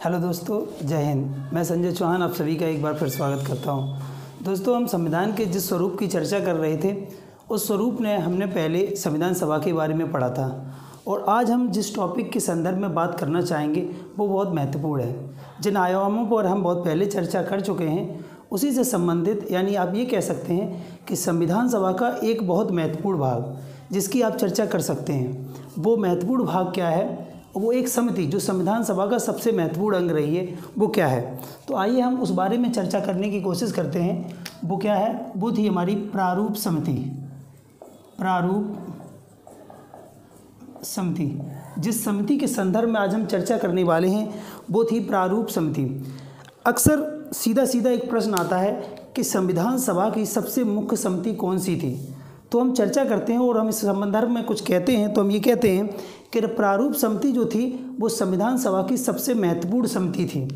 Hello दोस्तों, जय हिंद। मैं संजय चौहान आप सभी का एक बार फिर स्वागत करता हूं। दोस्तों, हम संविधान के जिस स्वरूप की चर्चा कर रहे थे उस स्वरूप ने हमने पहले संविधान सभा के बारे में पढ़ा था और आज हम जिस टॉपिक के संदर्भ में बात करना चाहेंगे वो बहुत महत्वपूर्ण है। जिन आयामों पर हम बहुत पहले चर्चा कर चुके हैं उसी से संबंधित, यानी आप ये कह सकते हैं कि संविधान सभा का एक बहुत महत्वपूर्ण भाग जिसकी आप चर्चा कर सकते हैं, वो महत्वपूर्ण भाग क्या है, वो एक समिति जो संविधान सभा का सबसे महत्वपूर्ण अंग रही है वो क्या है। तो आइए हम उस बारे में चर्चा करने की कोशिश करते हैं। वो क्या है? वो थी हमारी प्रारूप समिति। प्रारूप समिति, जिस समिति के संदर्भ में आज हम चर्चा करने वाले हैं वो थी प्रारूप समिति। अक्सर सीधा सीधा एक प्रश्न आता है कि संविधान सभा की सबसे मुख्य समिति कौन सी थी। तो हम चर्चा करते हैं और हम इस संदर्भ में कुछ कहते हैं तो हम ये कहते हैं कि प्रारूप समिति जो थी वो संविधान सभा की सबसे महत्वपूर्ण समिति थी।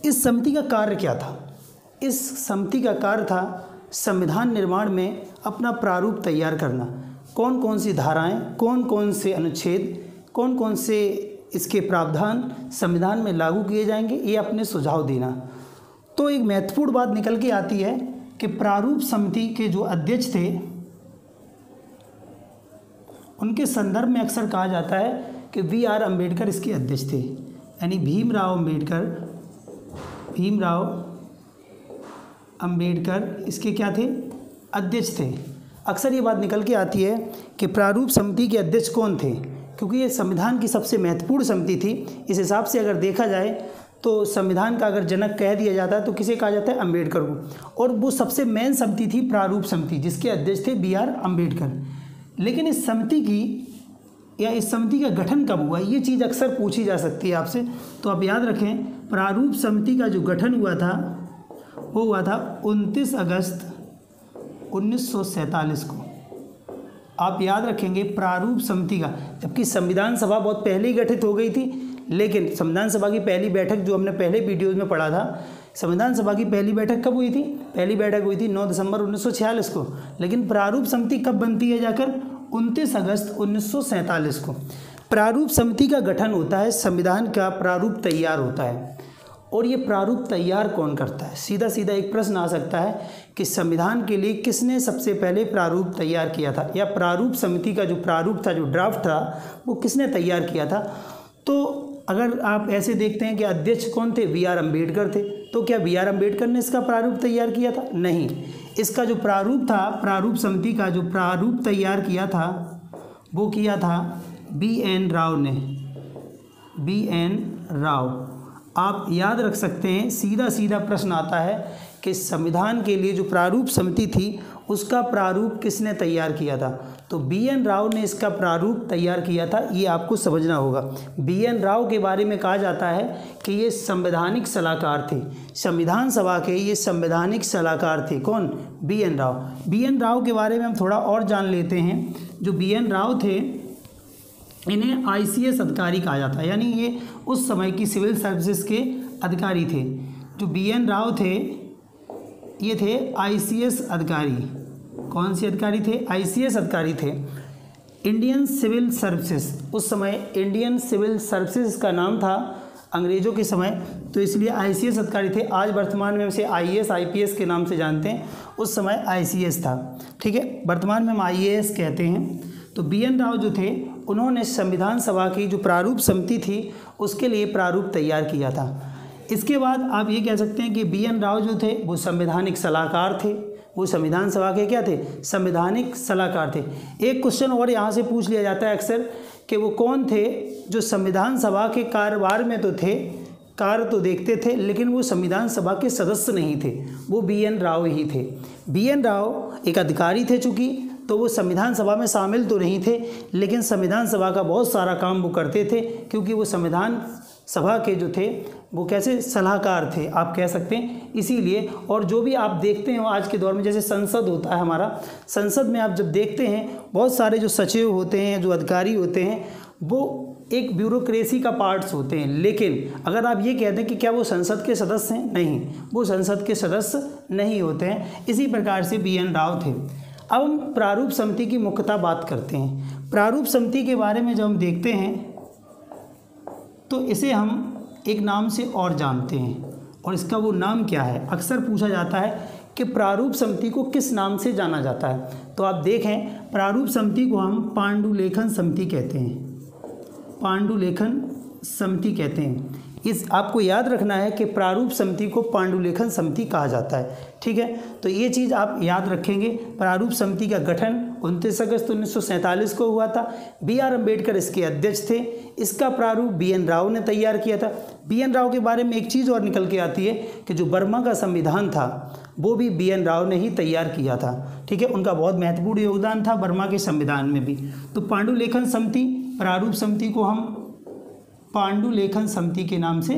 इस समिति का कार्य क्या था? इस समिति का कार्य था संविधान निर्माण में अपना प्रारूप तैयार करना। कौन कौन सी धाराएं, कौन कौन से अनुच्छेद, कौन कौन से इसके प्रावधान संविधान में लागू किए जाएंगे, ये अपने सुझाव देना। तो एक महत्वपूर्ण बात निकल के आती है कि प्रारूप समिति के जो अध्यक्ष थे उनके संदर्भ में अक्सर कहा जाता है कि वी.आर. अम्बेडकर इसके अध्यक्ष थे, यानी भीमराव अम्बेडकर इसके क्या थे? अध्यक्ष थे। अक्सर ये बात निकल के आती है कि प्रारूप समिति के अध्यक्ष कौन थे, क्योंकि ये संविधान की सबसे महत्वपूर्ण समिति थी। इस हिसाब से अगर देखा जाए तो संविधान का अगर जनक कह दिया जाता है तो किसे कहा जाता है? अम्बेडकर को। और वो सबसे मेन समिति थी प्रारूप समिति, जिसके अध्यक्ष थे बी.आर. अम्बेडकर। लेकिन इस समिति की या इस समिति का गठन कब हुआ, ये चीज़ अक्सर पूछी जा सकती है आपसे। तो आप याद रखें, प्रारूप समिति का जो गठन हुआ था वो हुआ था 29 अगस्त 1947 को। आप याद रखेंगे प्रारूप समिति का, जबकि संविधान सभा बहुत पहले ही गठित हो गई थी, लेकिन संविधान सभा की पहली बैठक जो हमने पहले वीडियोज़ में पढ़ा था, संविधान सभा की पहली बैठक कब हुई थी? पहली बैठक हुई थी 9 दिसंबर 1946 को। लेकिन प्रारूप समिति कब बनती है? जाकर 29 अगस्त 1947 को प्रारूप समिति का गठन होता है, संविधान का प्रारूप तैयार होता है। और ये प्रारूप तैयार कौन करता है? सीधा सीधा एक प्रश्न आ सकता है कि संविधान के लिए किसने सबसे पहले प्रारूप तैयार किया था, या प्रारूप समिति का जो प्रारूप था, जो ड्राफ्ट था, वो किसने तैयार किया था। तो अगर आप ऐसे देखते हैं कि अध्यक्ष कौन थे? वी.आर. अम्बेडकर थे। तो क्या वी.आर. अम्बेडकर ने इसका प्रारूप तैयार किया था? नहीं। इसका जो प्रारूप था, प्रारूप समिति का जो प्रारूप तैयार किया था वो किया था बी.एन. राव ने। बी.एन. राव। आप याद रख सकते हैं, सीधा सीधा प्रश्न आता है कि संविधान के लिए जो प्रारूप समिति थी उसका प्रारूप किसने तैयार किया था। तो बी.एन. राव ने इसका प्रारूप तैयार किया था, ये आपको समझना होगा। बी.एन. राव के बारे में कहा जाता है कि ये संवैधानिक सलाहकार थे, संविधान सभा के ये संवैधानिक सलाहकार थे। कौन? बी.एन. राव। बी.एन. राव के बारे में हम थोड़ा और जान लेते हैं। जो बी.एन. राव थे इन्हें I.C.S. अधिकारी कहा जाता है, यानी ये उस समय की सिविल सर्विसेज के अधिकारी थे। जो बी.एन. राव थे ये थे I.C.S. अधिकारी। कौन से अधिकारी थे? I.C.S. अधिकारी थे। इंडियन सिविल सर्विसेज, उस समय इंडियन सिविल सर्विसेज का नाम था अंग्रेज़ों के समय, तो इसलिए I.C.S. अधिकारी थे। आज वर्तमान में इसे I.A.S. I.P.S. के नाम से जानते हैं, उस समय I.C.S. था। ठीक है, वर्तमान में हम I.A.S. कहते हैं। तो बी.एन. राव जो थे उन्होंने संविधान सभा की जो प्रारूप समिति थी उसके लिए प्रारूप तैयार किया था। इसके बाद आप ये कह सकते हैं कि बी.एन. राव जो थे वो संवैधानिक सलाहकार थे। वो संविधान सभा के क्या थे? संवैधानिक सलाहकार थे। एक क्वेश्चन और यहाँ से पूछ लिया जाता है अक्सर कि वो कौन थे जो संविधान सभा के कार्यभार में तो थे, कार्य तो देखते थे, लेकिन वो संविधान सभा के सदस्य नहीं थे। वो बी.एन. राव ही थे। बी.एन. राव एक अधिकारी थे, चूँकि तो वो संविधान सभा में शामिल तो नहीं थे, लेकिन संविधान सभा का बहुत सारा काम वो करते थे, क्योंकि वो संविधान सभा के जो थे वो कैसे सलाहकार थे आप कह सकते हैं, इसीलिए। और जो भी आप देखते हो आज के दौर में, जैसे संसद होता है हमारा, संसद में आप जब देखते हैं बहुत सारे जो सचिव होते हैं, जो अधिकारी होते हैं, वो एक ब्यूरोक्रेसी का पार्ट्स होते हैं। लेकिन अगर आप ये कहते हैं कि क्या वो संसद के सदस्य हैं, नहीं, वो संसद के सदस्य नहीं होते हैं। इसी प्रकार से बी.एन. राव थे। अब हम प्रारूप समिति की मुख्यतः बात करते हैं। प्रारूप समिति के बारे में जब हम देखते हैं तो इसे हम एक नाम से और जानते हैं, और इसका वो नाम क्या है। अक्सर पूछा जाता है कि प्रारूप समिति को किस नाम से जाना जाता है। तो आप देखें, प्रारूप समिति को हम पांडुलेखन समिति कहते हैं, पांडुलेखन समिति कहते हैं। इस आपको याद रखना है कि प्रारूप समिति को पांडुलेखन समिति कहा जाता है, ठीक है। तो ये चीज़ आप याद रखेंगे। प्रारूप समिति का गठन 29 अगस्त 1947 को हुआ था। B.R. अम्बेडकर इसके अध्यक्ष थे। इसका प्रारूप B.N. राव ने तैयार किया था। B.N. राव के बारे में एक चीज़ और निकल के आती है कि जो बर्मा का संविधान था वो भी B.N. राव ने ही तैयार किया था, ठीक है। उनका बहुत महत्वपूर्ण योगदान था बर्मा के संविधान में भी। तो पांडुलेखन समिति, प्रारूप समिति को हम पांडुलेखन समिति के नाम से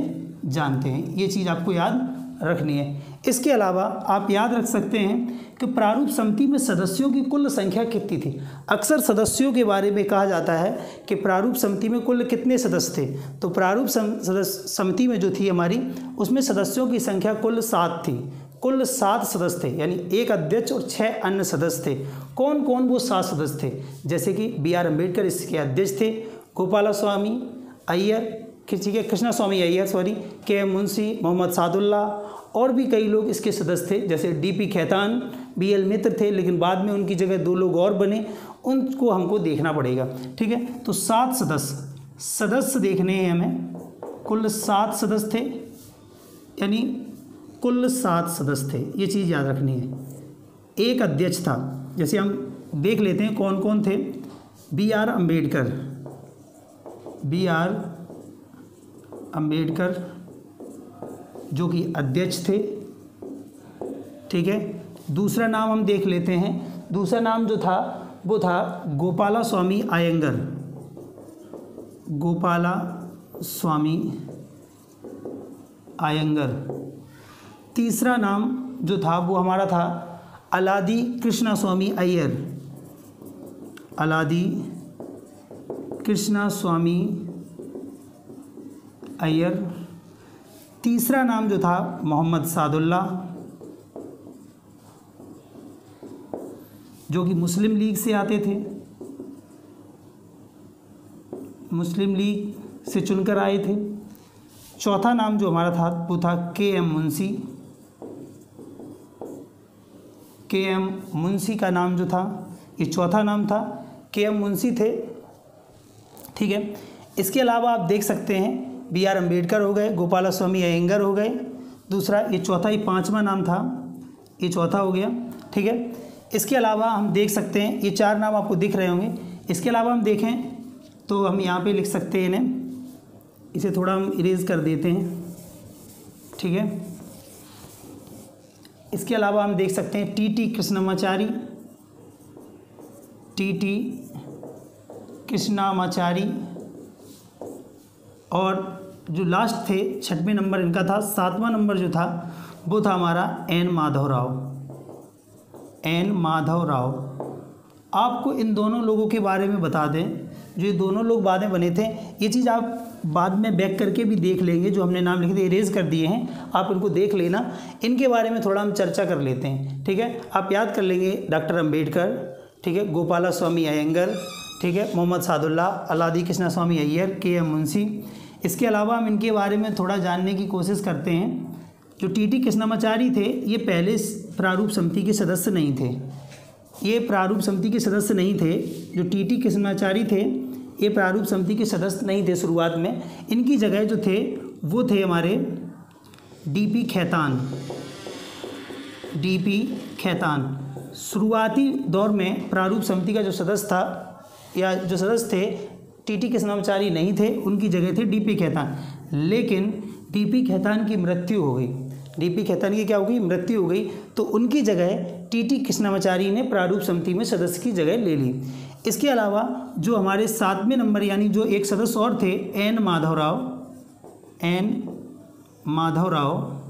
जानते हैं। ये चीज़ आपको याद रखनी है। इसके अलावा आप याद रख सकते हैं कि प्रारूप समिति में सदस्यों की कुल संख्या कितनी थी। अक्सर सदस्यों के बारे में कहा जाता है कि प्रारूप समिति में कुल कितने सदस्य थे। तो प्रारूप समिति में जो थी हमारी, उसमें सदस्यों की संख्या कुल 7 थी। कुल 7 सदस्य थे, यानी एक अध्यक्ष और 6 अन्य सदस्य थे। कौन कौन वो 7 सदस्य थे? जैसे कि B.R. अम्बेडकर इसके अध्यक्ष थे, गोपालास्वामी अय्यर, ठीक है, कृष्णा स्वामी अय्यर, K.M. मुंशी, मोहम्मद सादुल्ला, और भी कई लोग इसके सदस्य थे, जैसे D.P. खैतान, B.L. मित्र थे, लेकिन बाद में उनकी जगह 2 लोग और बने, उनको हमको देखना पड़ेगा, ठीक है। तो 7 सदस्य देखने हैं हमें। कुल 7 सदस्य थे, यानी कुल 7 सदस्य थे, ये चीज़ याद रखनी है। एक अध्यक्ष था, जैसे हम देख लेते हैं कौन कौन थे। B.R. अम्बेडकर, B.R. अम्बेडकर जो कि अध्यक्ष थे, ठीक है। दूसरा नाम हम देख लेते हैं। दूसरा नाम जो था वो था गोपालास्वामी अयंगर, गोपालास्वामी अयंगर। तीसरा नाम जो था वो हमारा था अलादी कृष्णा स्वामी अय्यर, अलादी कृष्णा स्वामी अय्यर। तीसरा नाम जो था मोहम्मद सादुल्ला, जो कि मुस्लिम लीग से आते थे, मुस्लिम लीग से चुनकर आए थे। चौथा नाम जो हमारा था वो था K.M. मुंशी। K.M. मुंशी का नाम जो था, ये चौथा नाम था, K.M. मुंशी थे, ठीक है। इसके अलावा आप देख सकते हैं B.R. अम्बेडकर हो गए, गोपालास्वामी अयंगर हो गए, दूसरा ये चौथा, ये 5वां नाम था, ये चौथा हो गया, ठीक है। इसके अलावा हम देख सकते हैं ये 4 नाम आपको दिख रहे होंगे। इसके अलावा हम देखें तो हम यहाँ पे लिख सकते हैं इन्हें, इसे थोड़ा हम इरेज कर देते हैं, ठीक है। इसके अलावा हम देख सकते हैं T.T. कृष्णमाचारी, T.T. कृष्णमाचारी, और जो लास्ट थे 6वें नंबर इनका था, 7वां नंबर जो था वो था हमारा N. माधवराव, N. माधवराव। आपको इन दोनों लोगों के बारे में बता दें, जो ये दोनों लोग बाद में बने थे, ये चीज़ आप बाद में बैक करके भी देख लेंगे। जो हमने नाम लिखे थे इरेज कर दिए हैं, आप इनको देख लेना। इनके बारे में थोड़ा हम चर्चा कर लेते हैं, ठीक है। आप याद कर लेंगे डॉक्टर अम्बेडकर, ठीक है, गोपालास्वामी अयंगर, ठीक है, मोहम्मद सादुल्ला, अलादी कृष्णा स्वामी अय्यर, K.M. मुंशी। इसके अलावा हम इनके बारे में थोड़ा जानने की कोशिश करते हैं। जो T.T. कृष्णमाचारी थे, ये पहले प्रारूप समिति के सदस्य नहीं थे, ये प्रारूप समिति के सदस्य नहीं थे। जो T.T. कृष्णमाचारी थे, ये प्रारूप समिति के सदस्य नहीं थे शुरुआत में। इनकी जगह जो थे वो थे हमारे D.P. खैतान, D.P. खैतान। शुरुआती दौर में प्रारूप समिति का जो सदस्य था या जो सदस्य थे T.T. कृष्णमाचारी नहीं थे, उनकी जगह थे D.P. खैतान। लेकिन D.P. खैतान की मृत्यु हो गई, D.P. खैतान की क्या हो गई? मृत्यु हो गई। तो उनकी जगह T.T. कृष्णमाचारी ने प्रारूप समिति में सदस्य की जगह ले ली। इसके अलावा जो हमारे 7वें नंबर यानी जो एक सदस्य और थे N. माधवराव, N. माधवराव,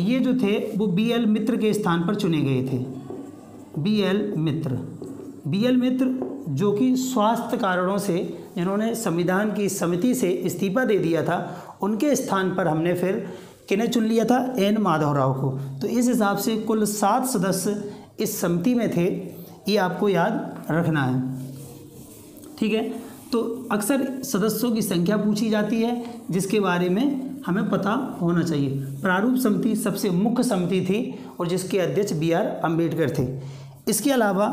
ये जो थे वो B.L. मित्र के स्थान पर चुने गए थे। B.L. मित्र, B.L. मित्र जो कि स्वास्थ्य कारणों से, जिन्होंने संविधान की समिति से इस्तीफा दे दिया था, उनके स्थान पर हमने फिर किन्हें चुन लिया था? N. माधवराव को। तो इस हिसाब से कुल 7 सदस्य इस समिति में थे, ये आपको याद रखना है, ठीक है। तो अक्सर सदस्यों की संख्या पूछी जाती है, जिसके बारे में हमें पता होना चाहिए। प्रारूप समिति सबसे मुख्य समिति थी और जिसके अध्यक्ष BR अम्बेडकर थे। इसके अलावा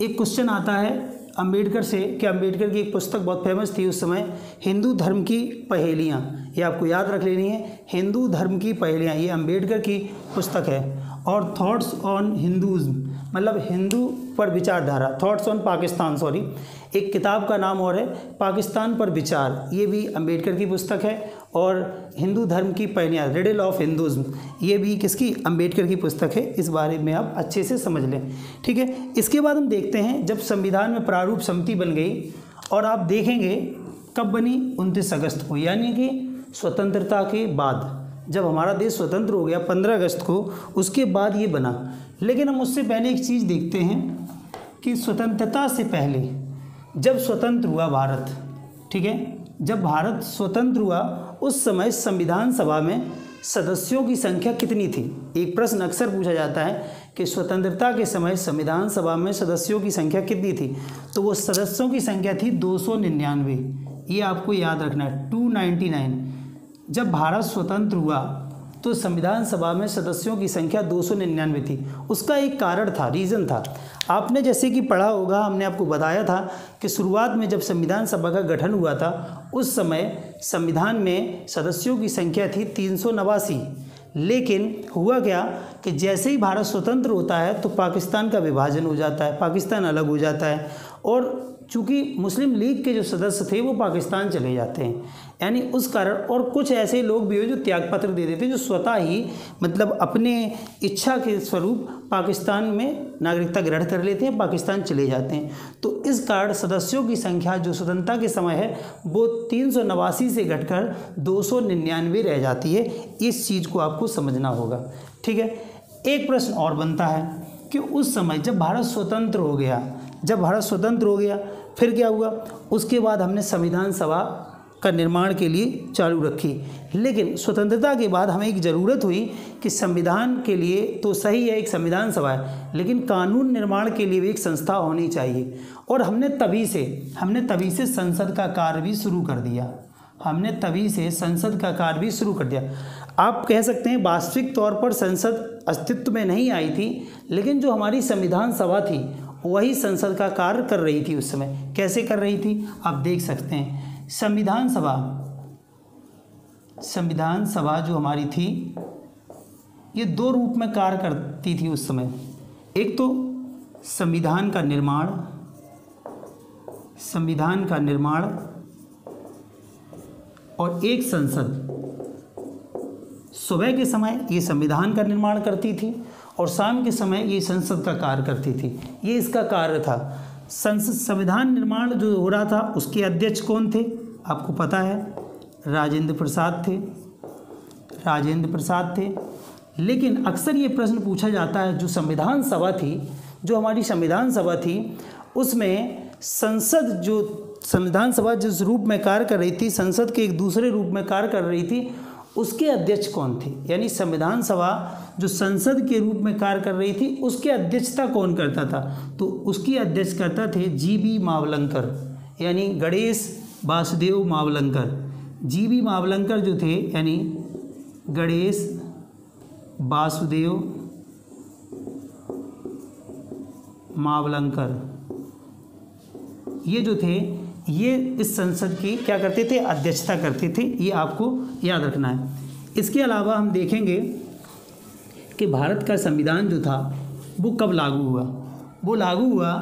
एक क्वेश्चन आता है अम्बेडकर से कि अम्बेडकर की एक पुस्तक बहुत फेमस थी उस समय, हिंदू धर्म की पहेलियाँ। ये आपको याद रख लेनी है, हिंदू धर्म की पहेलियाँ, ये अम्बेडकर की पुस्तक है। और थॉट्स ऑन हिंदूज़्म, मतलब हिंदू पर विचारधारा, थॉट्स ऑन पाकिस्तान, सॉरी, एक किताब का नाम और है पाकिस्तान पर विचार, ये भी अम्बेडकर की पुस्तक है। और हिंदू धर्म की पहेलियाँ, रिडल ऑफ हिंदूज़्म, ये भी किसकी, अम्बेडकर की पुस्तक है। इस बारे में आप अच्छे से समझ लें, ठीक है। इसके बाद हम देखते हैं जब संविधान में प्रारूप समिति बन गई, और आप देखेंगे कब बनी, 29 अगस्त को, यानी कि स्वतंत्रता के बाद, जब हमारा देश स्वतंत्र हो गया 15 अगस्त को, उसके बाद ये बना। लेकिन हम उससे पहले एक चीज़ देखते हैं कि स्वतंत्रता से पहले जब स्वतंत्र हुआ भारत, ठीक है, जब भारत स्वतंत्र हुआ उस समय संविधान सभा में सदस्यों की संख्या कितनी थी। एक प्रश्न अक्सर पूछा जाता है कि स्वतंत्रता के समय संविधान सभा में सदस्यों की संख्या कितनी थी, तो वो सदस्यों की संख्या थी 299। ये आपको याद रखना है, 299। जब भारत स्वतंत्र हुआ तो संविधान सभा में सदस्यों की संख्या 299 थी। उसका एक कारण था, रीज़न था। आपने जैसे कि पढ़ा होगा, हमने आपको बताया था कि शुरुआत में जब संविधान सभा का गठन हुआ था उस समय संविधान में सदस्यों की संख्या थी 389। लेकिन हुआ क्या कि जैसे ही भारत स्वतंत्र होता है तो पाकिस्तान का विभाजन हो जाता है, पाकिस्तान अलग हो जाता है, और चूँकि मुस्लिम लीग के जो सदस्य थे वो पाकिस्तान चले जाते हैं, यानी उस कारण। और कुछ ऐसे लोग भी हो जो त्यागपत्र दे देते हैं, जो स्वतः ही मतलब अपने इच्छा के स्वरूप पाकिस्तान में नागरिकता ग्रहण कर लेते हैं, पाकिस्तान चले जाते हैं। तो इस कारण सदस्यों की संख्या जो स्वतंत्रता के समय है वो 389 से घटकर 299 रह जाती है। इस चीज़ को आपको समझना होगा, ठीक है। एक प्रश्न और बनता है कि उस समय जब भारत स्वतंत्र हो गया, फिर क्या हुआ, उसके बाद हमने संविधान सभा का निर्माण के लिए चालू रखी। लेकिन स्वतंत्रता के बाद हमें एक ज़रूरत हुई कि संविधान के लिए तो सही है एक संविधान सभा है, लेकिन कानून निर्माण के लिए भी एक संस्था होनी चाहिए। और हमने तभी से संसद का कार्य भी शुरू कर दिया। आप कह सकते हैं वास्तविक तौर पर संसद अस्तित्व में नहीं आई थी, लेकिन जो हमारी संविधान सभा थी वही संसद का कार्य कर रही थी उस समय। कैसे कर रही थी आप देख सकते हैं। संविधान सभा जो हमारी थी ये दो रूप में कार्य करती थी उस समय। एक तो संविधान का निर्माण और एक संसद। सुबह के समय ये संविधान का निर्माण करती थी और शाम के समय ये संसद का कार्य करती थी। ये इसका कार्य था। संविधान निर्माण जो हो रहा था उसके अध्यक्ष कौन थे आपको पता है, राजेंद्र प्रसाद थे। लेकिन अक्सर ये प्रश्न पूछा जाता है जो हमारी संविधान सभा थी उसमें संविधान सभा जिस रूप में कार्य कर रही थी, संसद के एक दूसरे रूप में कार्य कर रही थी, उसके अध्यक्ष कौन थे। यानी संविधान सभा जो संसद के रूप में कार्य कर रही थी उसके अध्यक्षता कौन करता था, तो उसकी अध्यक्ष करता थे GB मावलंकर, यानी गणेश वासुदेव मावलंकर जो थे, यानी गणेश वासुदेव मावलंकर, ये जो थे ये इस संसद की क्या करते थे, अध्यक्षता करते थे। ये आपको याद रखना है। इसके अलावा हम देखेंगे कि भारत का संविधान जो था वो कब लागू हुआ। वो लागू हुआ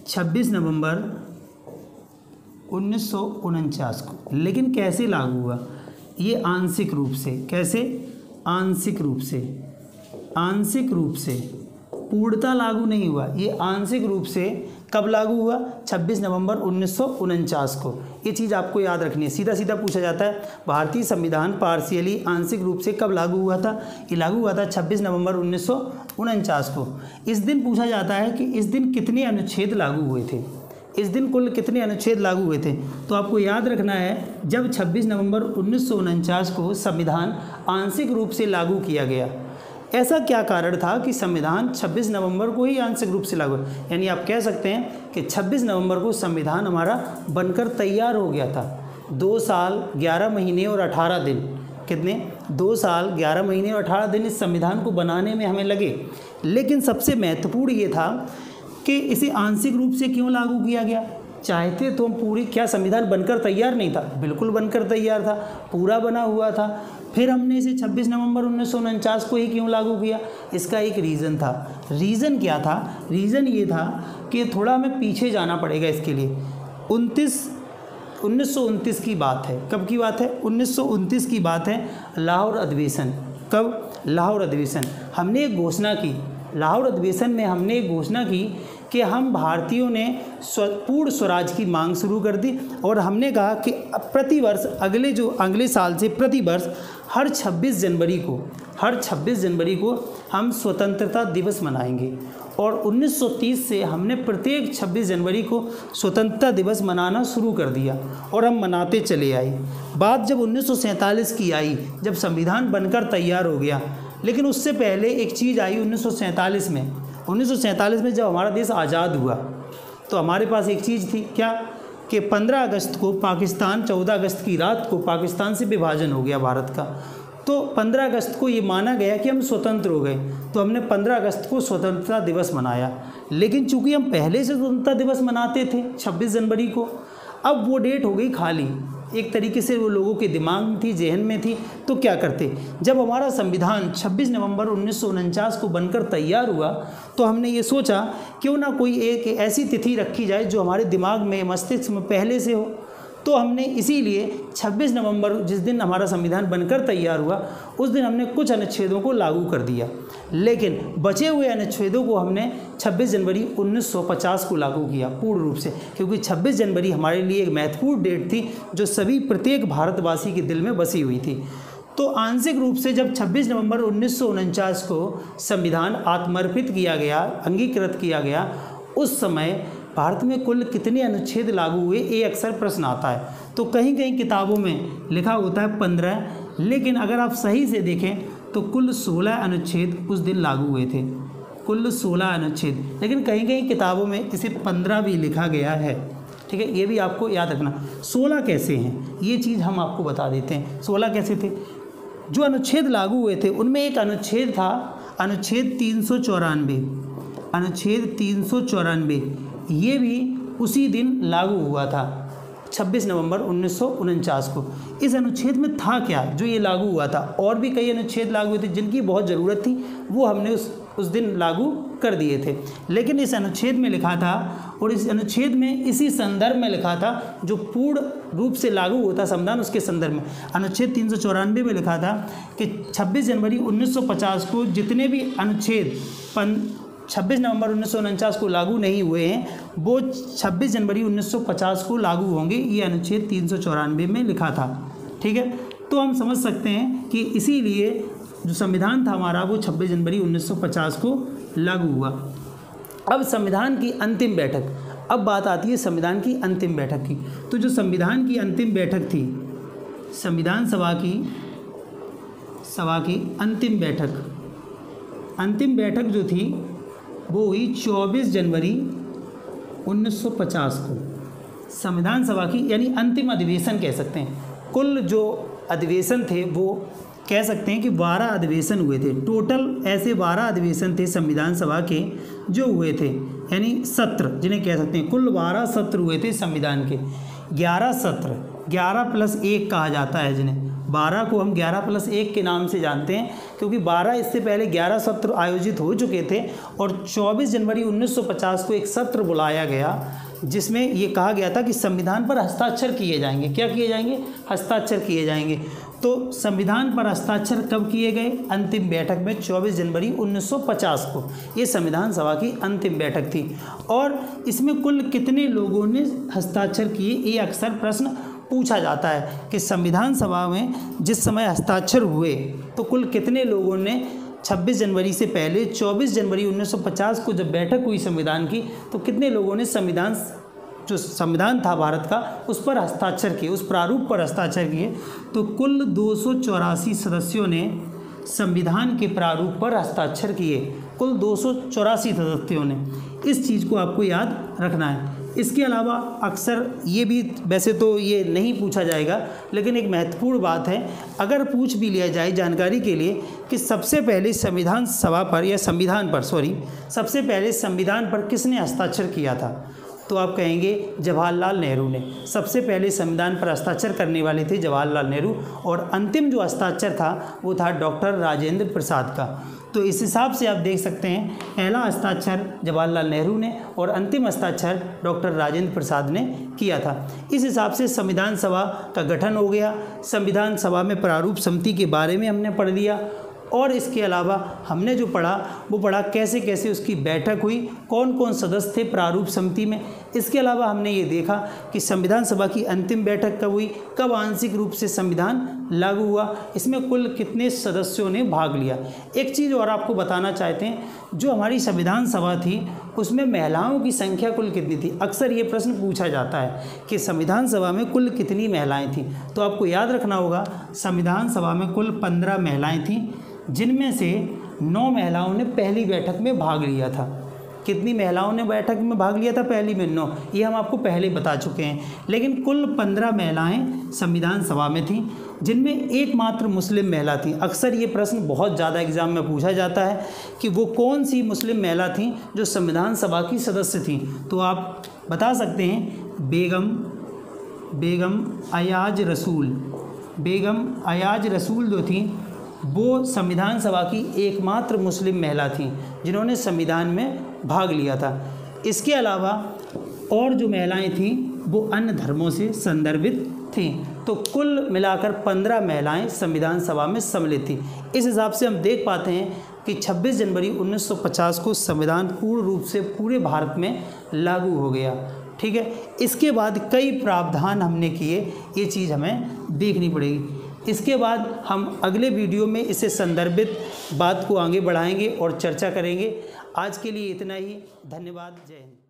26 नवंबर 1949 को। लेकिन कैसे लागू हुआ, ये आंशिक रूप से पूर्णतः लागू नहीं हुआ। ये आंशिक रूप से कब लागू हुआ, 26 नवंबर 1949 को। ये चीज़ आपको याद रखनी है। सीधा पूछा जाता है भारतीय संविधान पार्शियली आंशिक रूप से कब लागू हुआ था। ये लागू हुआ था 26 नवंबर 1949 को। इस दिन पूछा जाता है कि इस दिन कितने अनुच्छेद लागू हुए थे, इस दिन कुल कितने अनुच्छेद लागू हुए थे। तो आपको याद रखना है जब 26 नवंबर 1949 को संविधान आंशिक रूप से लागू किया गया, ऐसा क्या कारण था कि संविधान 26 नवंबर को ही आंशिक रूप से लागू, यानी आप कह सकते हैं कि 26 नवंबर को संविधान हमारा बनकर तैयार हो गया था। 2 साल 11 महीने और 18 दिन, कितने, 2 साल 11 महीने और 18 दिन इस संविधान को बनाने में हमें लगे। लेकिन सबसे महत्वपूर्ण ये था कि इसे आंशिक रूप से क्यों लागू किया गया। चाहते तो हम पूरी, क्या संविधान बनकर तैयार नहीं था, बिल्कुल बनकर तैयार था, पूरा बना हुआ था। फिर हमने इसे 26 नवंबर 1949 को ही क्यों लागू किया, इसका एक रीज़न था। रीज़न क्या था, रीज़न ये था कि थोड़ा हमें पीछे जाना पड़ेगा इसके लिए। 1929 की बात है। कब की बात है, 1929 की बात है, लाहौर अधिवेशन। कब, लाहौर अधिवेशन। हमने एक घोषणा की, लाहौर अधिवेशन में हमने एक घोषणा की कि हम भारतीयों ने पूर्ण स्वराज की मांग शुरू कर दी और हमने कहा कि प्रतिवर्ष अगले साल से प्रतिवर्ष हर 26 जनवरी को हम स्वतंत्रता दिवस मनाएंगे। और 1930 से हमने प्रत्येक 26 जनवरी को स्वतंत्रता दिवस मनाना शुरू कर दिया और हम मनाते चले आए। बात जब 1947 की आई, जब संविधान बनकर तैयार हो गया, लेकिन उससे पहले एक चीज़ आई 1947 में। 1947 में जब हमारा देश आज़ाद हुआ तो हमारे पास एक चीज़ थी, क्या, कि 15 अगस्त को पाकिस्तान, 14 अगस्त की रात को पाकिस्तान से विभाजन हो गया भारत का। तो 15 अगस्त को ये माना गया कि हम स्वतंत्र हो गए, तो हमने 15 अगस्त को स्वतंत्रता दिवस मनाया। लेकिन चूंकि हम पहले से स्वतंत्रता दिवस मनाते थे 26 जनवरी को, अब वो डेट हो गई खाली, एक तरीके से वो लोगों के दिमाग में थी, जहन में थी। तो क्या करते, जब हमारा संविधान 26 नवंबर 1949 को बनकर तैयार हुआ तो हमने ये सोचा क्यों ना कोई एक ऐसी तिथि रखी जाए जो हमारे दिमाग में, मस्तिष्क में पहले से हो। तो हमने इसीलिए 26 नवंबर, जिस दिन हमारा संविधान बनकर तैयार हुआ, उस दिन हमने कुछ अनुच्छेदों को लागू कर दिया। लेकिन बचे हुए अनुच्छेदों को हमने 26 जनवरी 1950 को लागू किया पूर्ण रूप से, क्योंकि 26 जनवरी हमारे लिए एक महत्वपूर्ण डेट थी जो सभी प्रत्येक भारतवासी के दिल में बसी हुई थी। तो आंशिक रूप से जब 26 नवंबर 1949 को संविधान आत्मर्पित किया गया, अंगीकृत किया गया, उस समय भारत में कुल कितने अनुच्छेद लागू हुए, ये अक्सर प्रश्न आता है। तो कहीं कहीं किताबों में लिखा होता है 15, लेकिन अगर आप सही से देखें तो कुल 16 अनुच्छेद उस दिन लागू हुए थे, कुल 16 अनुच्छेद। लेकिन कहीं कहीं किताबों में इसे 15 भी लिखा गया है, ठीक है, ये भी आपको याद रखना। 16 कैसे हैं, ये चीज़ हम आपको बता देते हैं। 16 कैसे थे, जो अनुच्छेद लागू हुए थे उनमें एक अनुच्छेद था, अनुच्छेद 394, अनुच्छेद 394, ये भी उसी दिन लागू हुआ था 26 नवंबर 1949 को। इस अनुच्छेद में था क्या जो ये लागू हुआ था, और भी कई अनुच्छेद लागू हुए थे जिनकी बहुत ज़रूरत थी, वो हमने उस दिन लागू कर दिए थे। लेकिन इस अनुच्छेद में लिखा था, और इस अनुच्छेद में इसी संदर्भ में लिखा था जो पूर्ण रूप से लागू होता संविधान, उसके संदर्भ में अनुच्छेद 394 में लिखा था कि 26 जनवरी 1950 को जितने भी अनुच्छेद 26 नवंबर 1949 को लागू नहीं हुए हैं वो 26 जनवरी 1950 को लागू होंगे, ये अनुच्छेद 394 में लिखा था। ठीक है, तो हम समझ सकते हैं कि इसीलिए जो संविधान था हमारा वो 26 जनवरी 1950 को लागू हुआ। अब संविधान की अंतिम बैठक, अब बात आती है संविधान की अंतिम बैठक की। तो जो संविधान की अंतिम बैठक थी, संविधान सभा की अंतिम बैठक जो थी वो हुई 24 जनवरी 1950 को। संविधान सभा की यानी अंतिम अधिवेशन कह सकते हैं। कुल जो अधिवेशन थे वो कह सकते हैं कि 12 अधिवेशन हुए थे। टोटल ऐसे 12 अधिवेशन थे संविधान सभा के जो हुए थे, यानी सत्र जिन्हें कह सकते हैं। कुल 12 सत्र हुए थे संविधान के। 11 सत्र, 11+1 कहा जाता है जिन्हें। 12 को हम 11+1 के नाम से जानते हैं क्योंकि 12 इससे पहले 11 सत्र आयोजित हो चुके थे और 24 जनवरी 1950 को एक सत्र बुलाया गया जिसमें ये कहा गया था कि संविधान पर हस्ताक्षर किए जाएंगे। क्या किए जाएंगे? हस्ताक्षर किए जाएंगे। तो संविधान पर हस्ताक्षर कब किए गए? अंतिम बैठक में 24 जनवरी 1950 को। ये संविधान सभा की अंतिम बैठक थी। और इसमें कुल कितने लोगों ने हस्ताक्षर किए, ये अक्सर प्रश्न पूछा जाता है कि संविधान सभा में जिस समय हस्ताक्षर हुए तो कुल कितने लोगों ने 26 जनवरी से पहले 24 जनवरी 1950 को जब बैठक हुई संविधान की तो कितने लोगों ने जो संविधान था भारत का उस पर हस्ताक्षर किए, उस प्रारूप पर हस्ताक्षर किए। तो कुल 284 सदस्यों ने संविधान के प्रारूप पर हस्ताक्षर किए। कुल 284 सदस्यों ने। इस चीज़ को आपको याद रखना है। इसके अलावा अक्सर ये भी, वैसे तो ये नहीं पूछा जाएगा, लेकिन एक महत्वपूर्ण बात है, अगर पूछ भी लिया जाए जानकारी के लिए कि सबसे पहले संविधान सभा पर या संविधान पर सबसे पहले संविधान पर किसने हस्ताक्षर किया था, तो आप कहेंगे जवाहरलाल नेहरू ने। सबसे पहले संविधान पर हस्ताक्षर करने वाले थे जवाहरलाल नेहरू, और अंतिम जो हस्ताक्षर था वो था डॉक्टर राजेंद्र प्रसाद का। तो इस हिसाब से आप देख सकते हैं, पहला हस्ताक्षर जवाहरलाल नेहरू ने और अंतिम हस्ताक्षर डॉक्टर राजेंद्र प्रसाद ने किया था। इस हिसाब से संविधान सभा का गठन हो गया। संविधान सभा में प्रारूप समिति के बारे में हमने पढ़ लिया, और इसके अलावा हमने जो पढ़ा वो पढ़ा कैसे कैसे उसकी बैठक हुई, कौन कौन सदस्य थे प्रारूप समिति में। इसके अलावा हमने ये देखा कि संविधान सभा की अंतिम बैठक कब हुई, कब आंशिक रूप से संविधान लागू हुआ, इसमें कुल कितने सदस्यों ने भाग लिया। एक चीज़ और आपको बताना चाहते हैं, जो हमारी संविधान सभा थी उसमें महिलाओं की संख्या कुल कितनी थी। अक्सर ये प्रश्न पूछा जाता है कि संविधान सभा में कुल कितनी महिलाएँ थीं, तो आपको याद रखना होगा संविधान सभा में कुल 15 महिलाएँ थीं, जिनमें से 9 महिलाओं ने पहली बैठक में भाग लिया था। कितनी महिलाओं ने बैठक में भाग लिया था? पहली में 9, ये हम आपको पहले बता चुके हैं। लेकिन कुल 15 महिलाएं संविधान सभा में थीं, जिनमें एकमात्र मुस्लिम महिला थी। अक्सर ये प्रश्न बहुत ज़्यादा एग्जाम में पूछा जाता है कि वो कौन सी मुस्लिम महिला थी जो संविधान सभा की सदस्य थी, तो आप बता सकते हैं बेगम अयाज रसूल जो थी वो संविधान सभा की एकमात्र मुस्लिम महिला थी जिन्होंने संविधान में भाग लिया था। इसके अलावा और जो महिलाएं थीं वो अन्य धर्मों से संदर्भित थीं। तो कुल मिलाकर 15 महिलाएं संविधान सभा में सम्मिलित थीं। इस हिसाब से हम देख पाते हैं कि 26 जनवरी 1950 को संविधान पूर्ण रूप से पूरे भारत में लागू हो गया। ठीक है, इसके बाद कई प्रावधान हमने किए, ये चीज़ हमें देखनी पड़ेगी। इसके बाद हम अगले वीडियो में इसे संदर्भित बात को आगे बढ़ाएंगे और चर्चा करेंगे। आज के लिए इतना ही। धन्यवाद। जय हिंद।